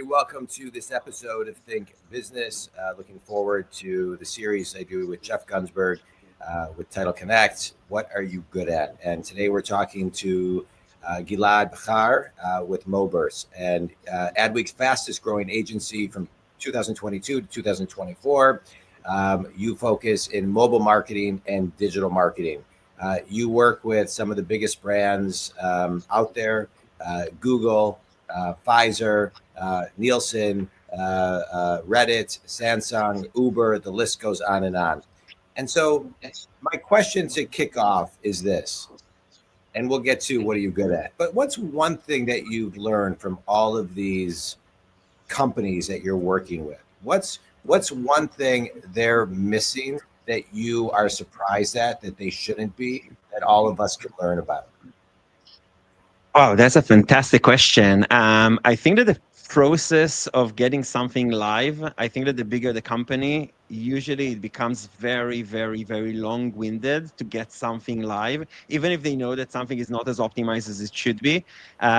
Welcome to this episode of Think Business. Looking forward to the series I do with Jeff Gunsberg with Title Connect. What are you good at? And today we're talking to Gilad Bechar with Moburst, and Adweek's fastest growing agency from 2022 to 2024. You focus in mobile marketing and digital marketing. You work with some of the biggest brands out there, Google, Pfizer, Nielsen, Reddit, Samsung, Uber, the list goes on and on. And so my question to kick off is this, and we'll get to what are you good at, but what's one thing that you've learned from all of these companies that you're working with? What's one thing they're missing that you are surprised at that they shouldn't be, that all of us could learn about? Oh, that's a fantastic question. I think that the process of getting something live, I think that the bigger the company, usually it becomes very, very, very long-winded to get something live, even if they know that something is not as optimized as it should be.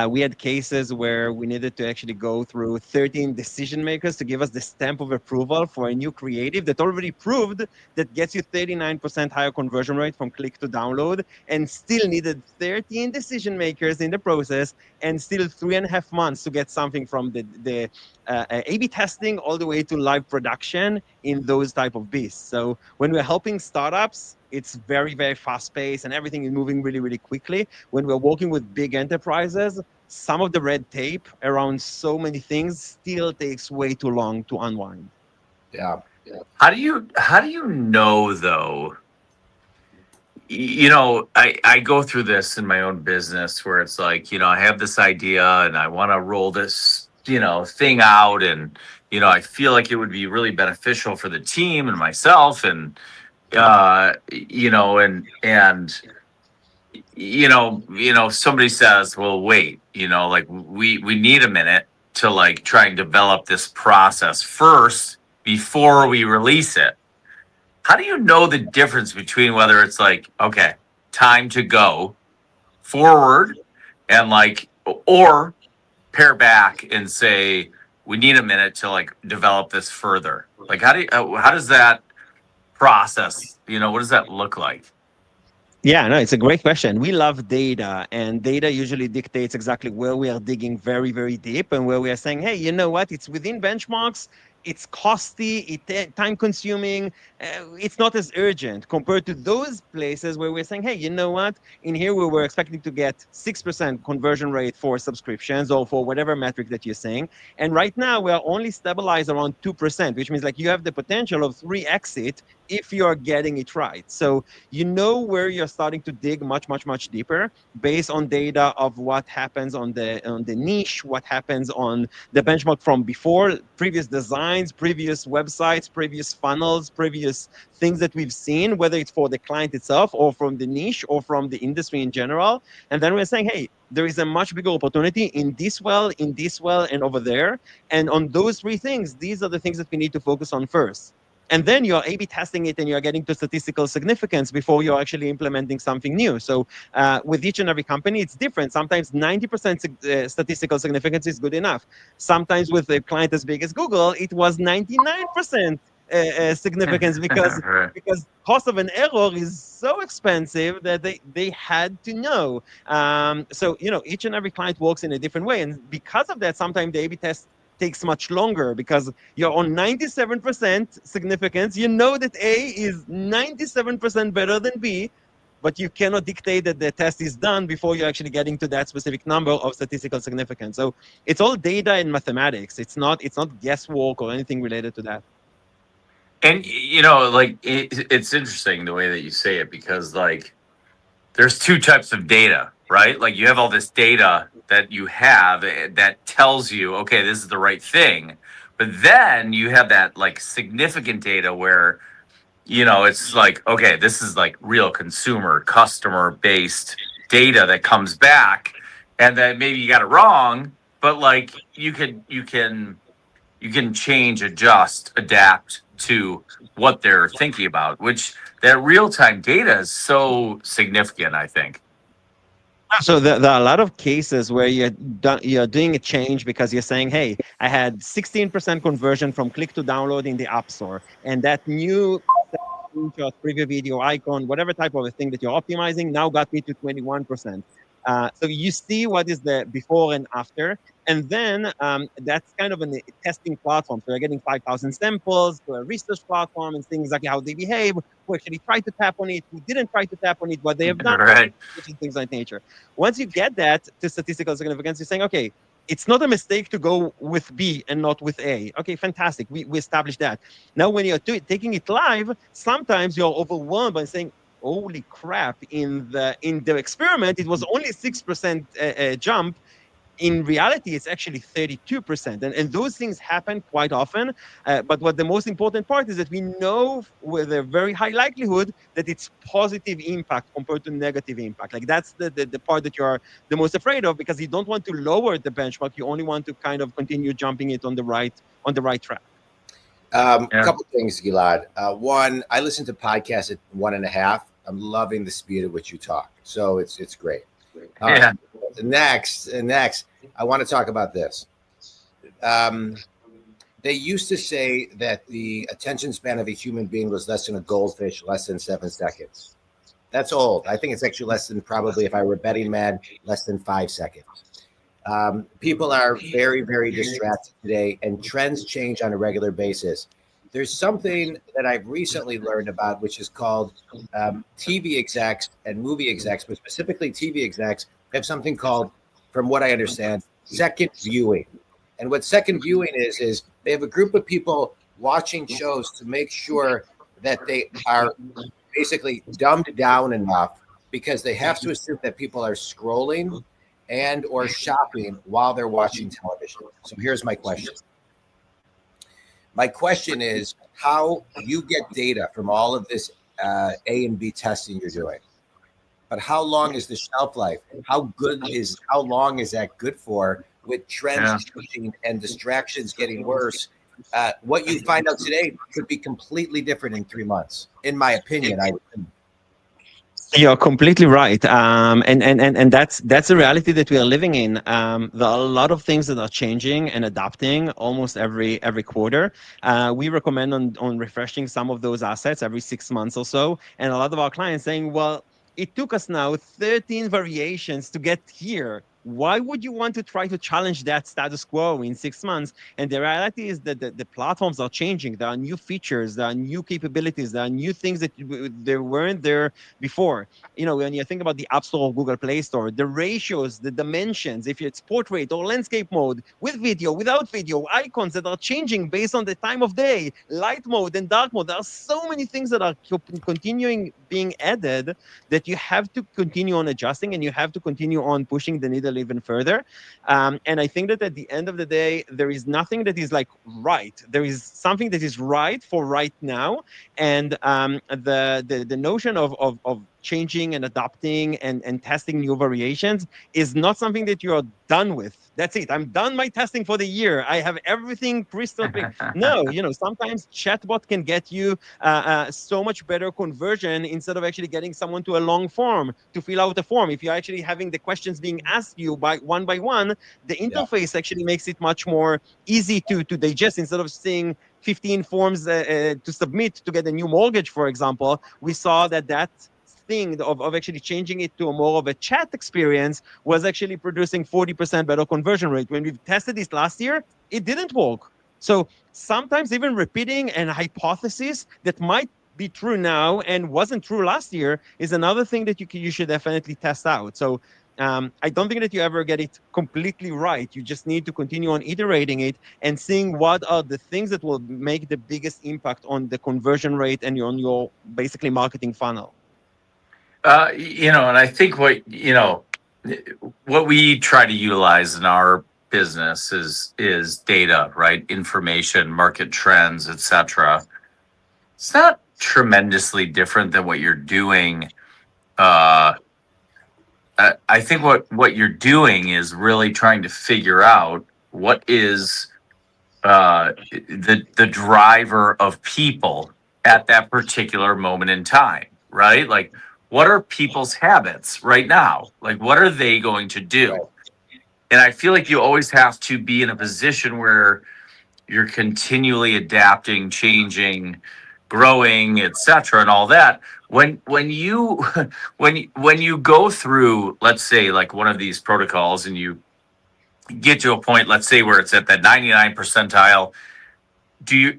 We had cases where we needed to actually go through 13 decision makers to give us the stamp of approval for a new creative that already proved that gets you 39% higher conversion rate from click to download, and still needed 13 decision makers in the process, and still 3.5 months to get something from the A/B testing all the way to live production in those type of beasts. So when we're helping startups, it's very, very fast paced and everything is moving really, really quickly. When we're working with big enterprises, some of the red tape around so many things still takes way too long to unwind. Yeah. How do you know though? I go through this in my own business where it's like, I have this idea and I want to roll this, thing out, and I feel like it would be really beneficial for the team and myself, and somebody says, well, wait, like we need a minute to like try and develop this process first before we release it. How do you know the difference between whether it's like, okay, time to go forward and like, or pair back and say, we need a minute to like develop this further? Like, how does that process, what does that look like? Yeah, no, it's a great question. We love data, and data usually dictates exactly where we are digging very, very deep, and where we are saying, hey, you know what? It's within benchmarks. It's costly, time consuming. It's not as urgent compared to those places where we're saying, hey, you know what? In here, we were expecting to get 6% conversion rate for subscriptions or for whatever metric that you're saying. And right now, we are only stabilized around 2%, which means like you have the potential of 3x it if you are getting it right. So you know where you're starting to dig much, much, much deeper based on data of what happens on the niche, what happens on the benchmark from before, previous designs, previous websites, previous funnels, previous things that we've seen, whether it's for the client itself or from the niche or from the industry in general. And then we're saying, hey, there is a much bigger opportunity in this well, and over there. And on those three things, these are the things that we need to focus on first. And then you're A/B testing it and you're getting to statistical significance before you're actually implementing something new. So with each and every company, it's different. Sometimes 90% statistical significance is good enough. Sometimes with a client as big as Google, it was 99% significance because cost of an error is so expensive that they had to know. So, each and every client works in a different way. And because of that, sometimes the A/B test takes much longer because you're on 97% significance. You know that A is 97% better than B, but you cannot dictate that the test is done before you're actually getting to that specific number of statistical significance. So it's all data and mathematics. It's not guesswork or anything related to that. And it's interesting the way that you say it, because like there's two types of data, right? Like you have all this data that you have that tells you, okay, this is the right thing. But then you have that like significant data where, it's like, okay, this is like real customer based data that comes back, and then maybe you got it wrong, but like you can change, adjust, adapt to what they're thinking about, which that real-time data is so significant, I think. So there are a lot of cases where you're doing a change because you're saying, hey, I had 16% conversion from click to download in the App Store, and that new screenshot, preview video, icon, whatever type of a thing that you're optimizing now got me to 21%. So you see what is the before and after, and then that's kind of a testing platform. So you're getting 5,000 samples to a research platform and seeing exactly how they behave, who actually tried to tap on it, who didn't try to tap on it, what they have done, Right. and things like nature. Once you get that to statistical significance, you're saying, okay, it's not a mistake to go with B and not with A. Okay, fantastic. We established that. Now, when you're taking it live, sometimes you're overwhelmed by saying, "Holy crap!" In the experiment, it was only 6% jump. In reality, it's actually 32%. And those things happen quite often. But what the most important part is that we know with a very high likelihood that it's positive impact compared to negative impact. Like that's the part that you're the most afraid of, because you don't want to lower the benchmark. You only want to kind of continue jumping it on the right track. A Yeah. couple things, Gilad. One, I listen to podcasts at 1.5. I'm loving the speed at which you talk. So it's great. Yeah. Next, I want to talk about this. They used to say that the attention span of a human being was less than a goldfish, less than 7 seconds. That's old. I think it's actually less than, probably, if I were a betting man, less than 5 seconds. People are very, very distracted today, and trends change on a regular basis. There's something that I've recently learned about, which is called TV execs and movie execs, but specifically TV execs have something called, from what I understand, second viewing. And what second viewing is they have a group of people watching shows to make sure that they are basically dumbed down enough, because they have to assume that people are scrolling and or shopping while they're watching television. So here's my question. My question is how you get data from all of this A and B testing you're doing. But how long is the shelf life? How long is that good for, with trends changing and distractions getting worse? What you find out today could be completely different in 3 months, in my opinion. You're completely right, and that's a reality that we are living in. There are a lot of things that are changing and adapting almost every quarter. We recommend on refreshing some of those assets every 6 months or so, and a lot of our clients saying, "Well, it took us now 13 variations to get here. Why would you want to try to challenge that status quo in 6 months?" And the reality is that the platforms are changing. There are new features, there are new capabilities, there are new things that there weren't there before. When you think about the App Store or Google Play Store, the ratios, the dimensions, if it's portrait or landscape mode, with video, without video, icons that are changing based on the time of day, light mode and dark mode. There are so many things that are continuing being added that you have to continue on adjusting, and you have to continue on pushing the needle even further. And I think that at the end of the day, there is nothing that is like right. There is something that is right for right now. And the notion of changing and adapting and testing new variations is not something that you're done with. That's it. I'm done my testing for the year. I have everything crystal clear. No, sometimes chatbot can get you so much better conversion instead of actually getting someone to a long form to fill out a form. If you're actually having the questions being asked you by one, the interface actually makes it much more easy to digest. Instead of seeing 15 forms to submit to get a new mortgage, for example, we saw that thing of actually changing it to a more of a chat experience was actually producing 40% better conversion rate. When we've tested this last year, it didn't work. So sometimes even repeating an hypothesis that might be true now and wasn't true last year is another thing that you should definitely test out. So I don't think that you ever get it completely right. You just need to continue on iterating it and seeing what are the things that will make the biggest impact on the conversion rate and on your basically marketing funnel. And I think what we try to utilize in our business is data, right? Information, market trends, etc. It's not tremendously different than what you're doing. I think what you're doing is really trying to figure out what is the driver of people at that particular moment in time, right? Like, what are people's habits right now? Like, what are they going to do? Right. And I feel like you always have to be in a position where you're continually adapting, changing, growing, etc., and all that. When you when you go through, let's say, like one of these protocols, and you get to a point, let's say, where it's at that 99 percentile,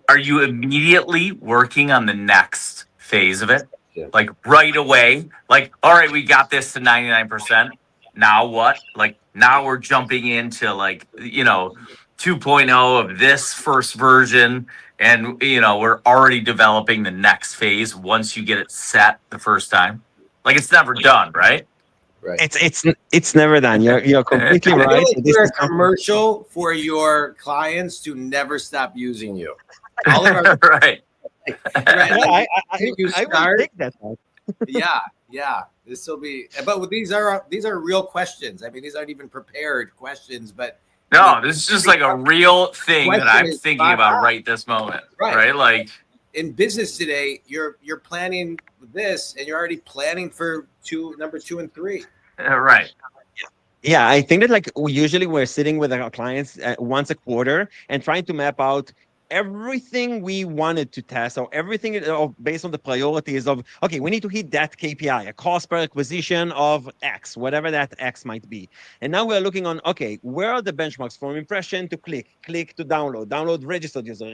are you immediately working on the next phase of it? Yeah. Like right away? Like, all right, we got this to 99%. Now what? Like now we're jumping into like, 2.0 of this first version, and we're already developing the next phase once you get it set the first time. Like it's never done, right? Right. It's never done. You're completely I feel right. like This we're a is something- commercial for your clients to never stop using you. All of our Right. right, Yeah, like, I you will start- take that one. yeah. This will be, but these are real questions. I mean, these aren't even prepared questions, but No, this is just like a real thing that I'm Question is thinking spot about on. right this moment. Right. Right? Like, in business today, you're planning this, and you're already planning for number 2 and 3. right. Yeah, I think that like usually we're sitting with our clients once a quarter and trying to map out everything we wanted to test, or everything based on the priorities of, okay, we need to hit that KPI, a cost per acquisition of X, whatever that X might be. And now we're looking on, okay, where are the benchmarks from impression to click to download registered user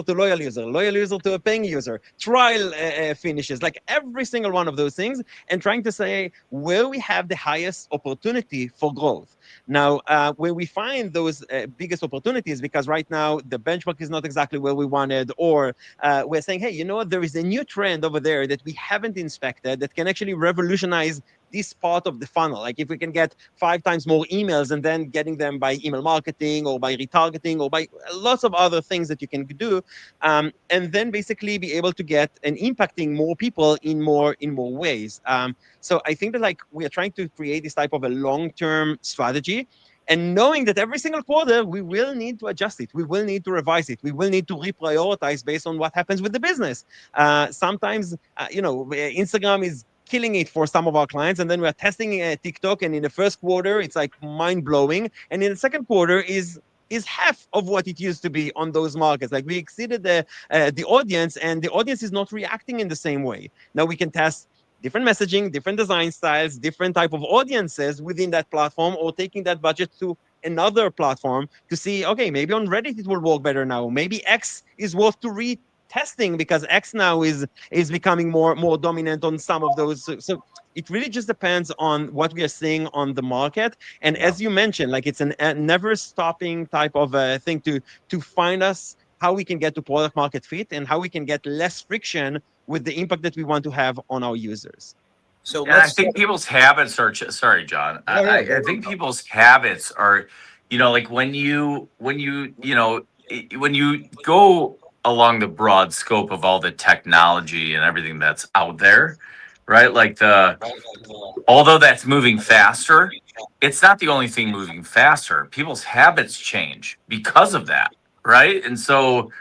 to loyal user to a paying user, trial finishes, like every single one of those things, and trying to say where we have the highest opportunity for growth. Now, when we find those biggest opportunities, because right now the benchmark is not exactly where we wanted, or we're saying, hey, you know what, there is a new trend over there that we haven't inspected that can actually revolutionize this part of the funnel. Like if we can get 5 times more emails and then getting them by email marketing or by retargeting or by lots of other things that you can do, and then basically be able to get and impacting more people in more ways. So I think that like we are trying to create this type of a long-term strategy, and knowing that every single quarter we will need to adjust it, we will need to revise it, we will need to reprioritize based on what happens with the business. Sometimes, Instagram is killing it for some of our clients, and then we're testing TikTok, and in the first quarter it's like mind-blowing, and in the second quarter is half of what it used to be on those markets. Like we exceeded the audience, and the audience is not reacting in the same way. Now we can test different messaging, different design styles, different type of audiences within that platform, or taking that budget to another platform to see, okay, maybe on Reddit it will work better now. Maybe X is worth to retesting because X now is becoming more dominant on some of those. So it really just depends on what we are seeing on the market. And as you mentioned, like it's a never stopping type of thing to find us how we can get to product market fit and how we can get less friction with the impact that we want to have on our users. So And I think people's habits are sorry, John. I think people's habits are, like when you go along the broad scope of all the technology and everything that's out there, right? Like although that's moving faster, it's not the only thing moving faster. People's habits change because of that, right? And so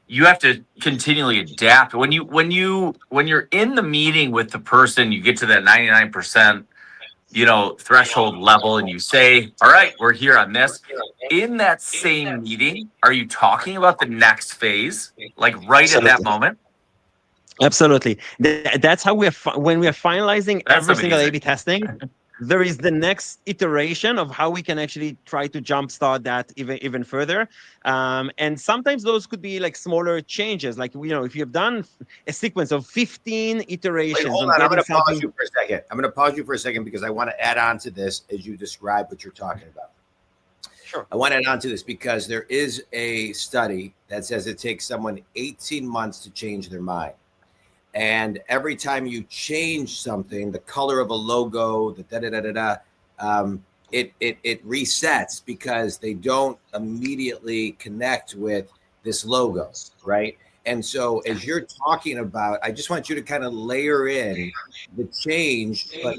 you have to continually adapt. When you're in the meeting with the person, you get to that 99%, threshold level, and you say, all right, we're here on this. In that same meeting, are you talking about the next phase, like right at that moment? Absolutely. That's how when we are finalizing every single A/B testing, there is the next iteration of how we can actually try to jumpstart that even further. And sometimes those could be like smaller changes. Like, if you've done a sequence of 15 iterations. Wait, hold on. I'm going to pause you for a second. I'm going to pause you for a second because I want to add on to this as you describe what you're talking about. Sure. I want to add on to this because there is a study that says it takes someone 18 months to change their mind. And every time you change something, the color of a logo, the it resets because they don't immediately connect with this logo, right? And so as you're talking about, I just want you to kind of layer in the change, but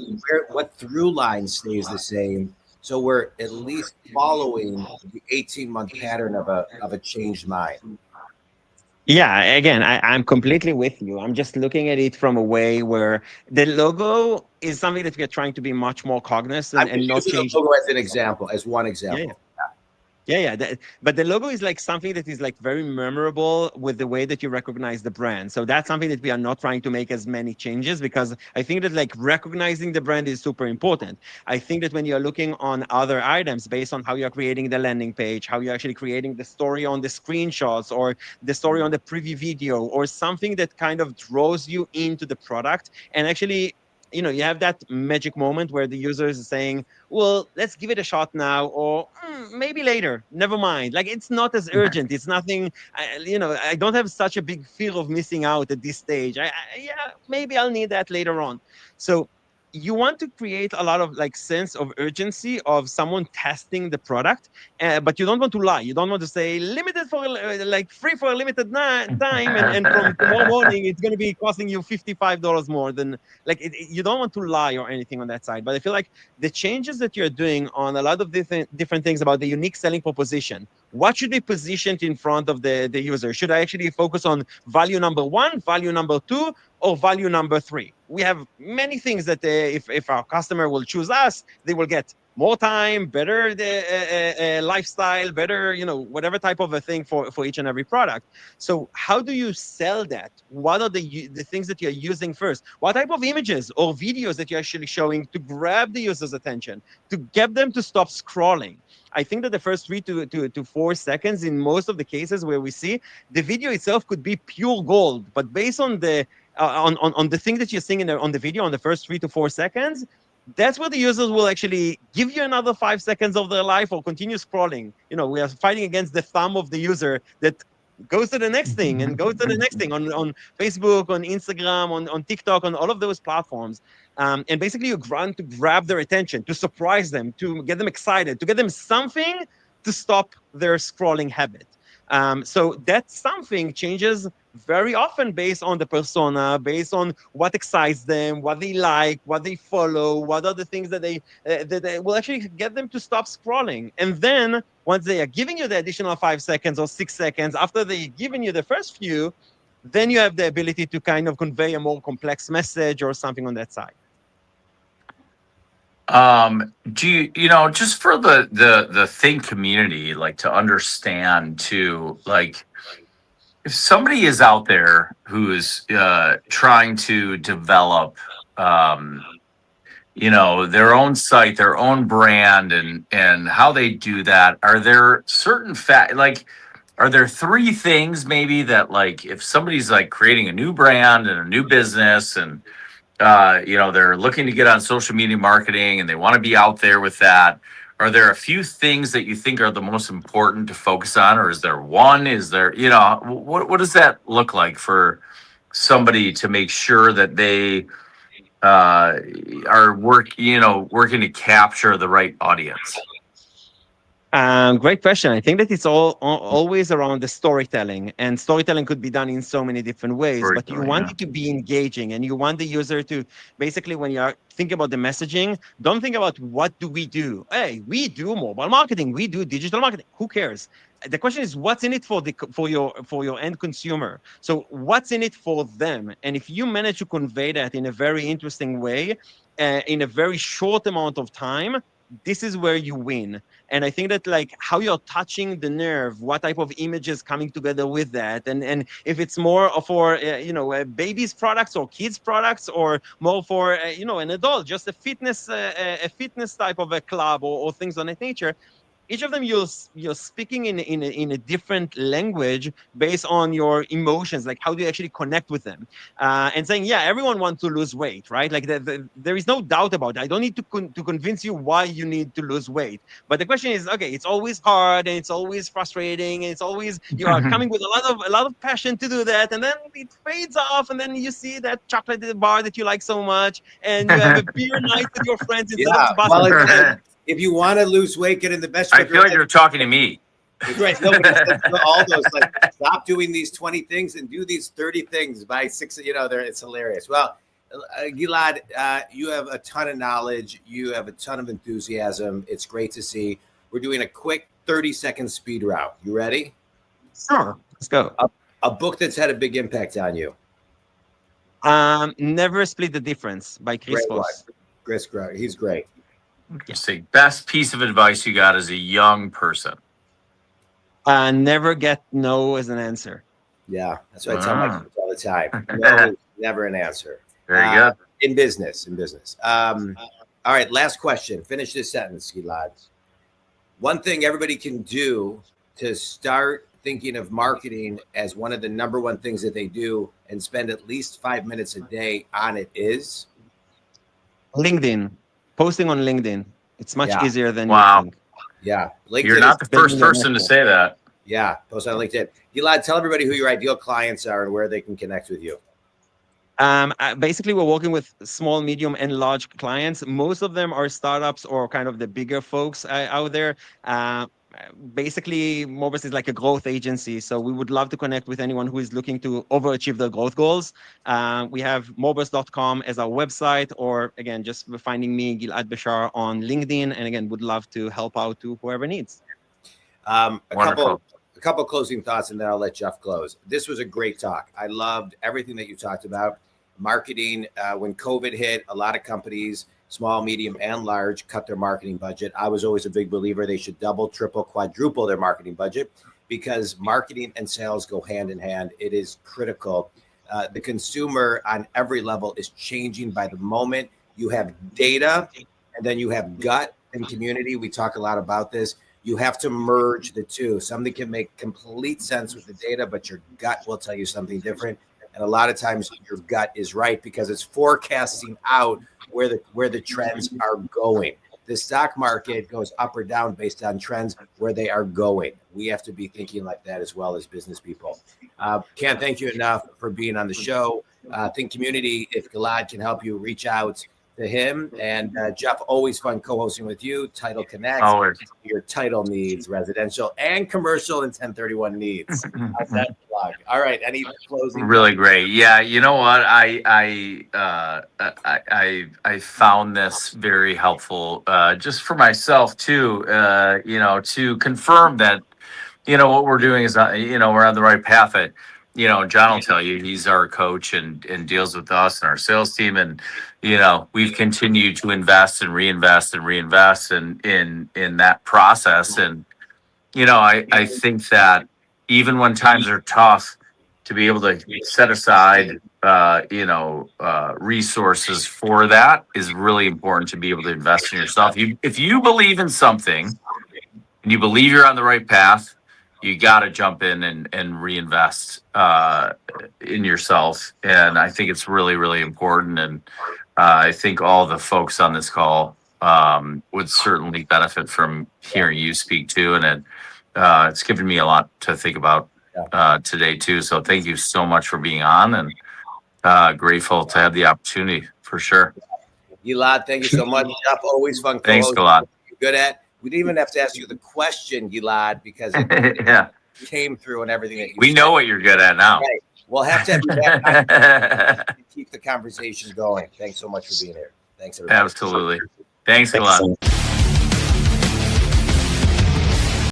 what through line stays the same. So we're at least following the 18-month pattern of a changed mind. Yeah, again, I'm completely with you. I'm just looking at it from a way where the logo is something that we're trying to be much more cognizant I'm and just not using the change. logo as an example, as one Yeah, yeah. example. Yeah. But the logo is like something that is like very memorable with the way that you recognize the brand. So that's something that we are not trying to make as many changes, because I think that like recognizing the brand is super important. I think that when you're looking on other items based on how you're creating the landing page, how you're actually creating the story on the screenshots or the story on the preview video, or something that kind of draws you into the product, and actually, you have that magic moment where the user is saying, well, let's give it a shot now, or maybe later, never mind. Like, it's not as urgent. It's nothing. I don't have such a big fear of missing out at this stage. Yeah, maybe I'll need that later on. So you want to create a lot of like sense of urgency of someone testing the product, but you don't want to lie. You don't want to say limited for like free for a limited time, and from tomorrow morning it's going to be costing you $55 more than like you don't want to lie or anything on that side. But I feel like the changes that you're doing on a lot of different things about the unique selling proposition, what should be positioned in front of the user? Should I actually focus on value number one, value number two, or value number three? We have many things that if our customer will choose us, they will get more time, better the lifestyle, better, whatever type of a thing for each and every product. So how do you sell that? What are the things that you're using first? What type of images or videos that you're actually showing to grab the user's attention, to get them to stop scrolling? I think that the first 3 to 4 seconds, in most of the cases where we see, the video itself could be pure gold, but based on the on the thing that you're seeing on the video on the first 3 to 4 seconds, that's where the users will actually give you another 5 seconds of their life or continue scrolling. We are fighting against the thumb of the user that goes to the next thing and goes to the next thing on Facebook, on Instagram, on TikTok, on all of those platforms. And basically you grant to grab their attention, to surprise them, to get them excited, to get them something to stop their scrolling habit. So that something changes very often based on the persona, based on what excites them, what they like, what they follow, what are the things that they will actually get them to stop scrolling. And then once they are giving you the additional 5 seconds or 6 seconds after they've given you the first few, then you have the ability to kind of convey a more complex message or something on that side. Do just for the thing community, like to understand too, like if somebody is out there who is trying to develop their own site, their own brand, and how they do that, are there certain are there three things maybe that, like, if somebody's like creating a new brand and a new business, and they're looking to get on social media marketing and they want to be out there with that, are there a few things that you think are the most important to focus on, or is there one? Is there, what does that look like for somebody to make sure that they are working to capture the right audience? Great question. I think that it's always around the storytelling, and storytelling could be done in so many different ways, but you want it to be engaging, and you want the user to basically, when you're thinking about the messaging, don't think about what do we do. Hey, we do mobile marketing, we do digital marketing. Who cares? The question is, what's in it for your end consumer? So what's in it for them? And if you manage to convey that in a very interesting way, in a very short amount of time, this is where you win. And I think that like how you're touching the nerve, what type of images coming together with that, and if it's more for babies products or kids products, or more for an adult, just a fitness type of a club, or things on that nature. Each of them you're speaking in a different language based on your emotions, like how do you actually connect with them, and saying, yeah, everyone wants to lose weight, right? Like there is no doubt about it. I don't need to convince you why you need to lose weight, but the question is, okay, it's always hard and it's always frustrating and it's always, you are coming with a lot of passion to do that, and then it fades off, and then you see that chocolate bar that you like so much, and you have a beer night with your friends instead of Well, if you want to lose weight, get in the best. I feel like you're talking to me. That's right. Nobody says all those, like, stop doing these 20 things and do these 30 things by 6. It's hilarious. Well, Gilad, you have a ton of knowledge. You have a ton of enthusiasm. It's great to see. We're doing a quick 30-second speed route. You ready? Sure. Let's go. A book that's had a big impact on you. Never Split the Difference by Chris Great one. Voss. Chris, he's great. Interesting. Best piece of advice you got as a young person? Never get no as an answer. Yeah, that's what I tell my kids all the time. No is never an answer. Very good. In business. All right, last question. Finish this sentence, Gilad. One thing everybody can do to start thinking of marketing as one of the number one things that they do and spend at least 5 minutes a day on it is? LinkedIn. Posting on LinkedIn. It's much easier than you think. Yeah. LinkedIn You're not the first person to say that. Yeah, post on LinkedIn. Gilad, tell everybody who your ideal clients are and where they can connect with you. Basically, we're working with small, medium, and large clients. Most of them are startups or kind of the bigger folks out there. Basically, Moburst is like a growth agency, so we would love to connect with anyone who is looking to overachieve their growth goals. We have moburst.com as our website, or again, just finding me, Gilad Bechar, on LinkedIn, and again, would love to help out to whoever needs. A couple closing thoughts, and then I'll let Jeff close. This was a great talk. I loved everything that you talked about. Marketing, when COVID hit, a lot of companies, small, medium, and large, cut their marketing budget. I was always a big believer they should double, triple, quadruple their marketing budget, because marketing and sales go hand in hand. It is critical. The consumer on every level is changing by the moment. You have data, and then you have gut and community. We talk a lot about this. You have to merge the two. Something can make complete sense with the data, but your gut will tell you something different. And a lot of times your gut is right because it's forecasting out where the trends are going. The stock market goes up or down based on trends where they are going. We have to be thinking like that as well as business people. Can't thank you enough for being on the show. Think community, if Gilad can help you, reach out to him. And Jeff, always fun co-hosting with you. Title Connect, Always. Your title needs, residential and commercial, and 1031 needs. How's that plug? All right, any closing? Really great. Yeah, you know what? I found this very helpful, just for myself too. To confirm that, what we're doing is, we're on the right path. John will tell you, he's our coach and deals with us and our sales team. And, we've continued to invest and reinvest in that process. And, I think that even when times are tough, to be able to set aside, resources for that is really important, to be able to invest in yourself. If you believe in something and you believe you're on the right path, you got to jump in and reinvest in yourself. And I think it's really, really important. And I think all the folks on this call would certainly benefit from hearing you speak too. And it's given me a lot to think about today too. So thank you so much for being on, and grateful to have the opportunity for sure. Gilad, thank you so much. Jeff, always fun. Thanks, Gilad. You're good at. We didn't even have to ask you the question, Gilad, because it came through and everything that you said. Know what you're good at now. Right. We'll have to have you back to keep the conversation going. Thanks so much for being here. Thanks, everybody. Absolutely. Thanks, Gilad.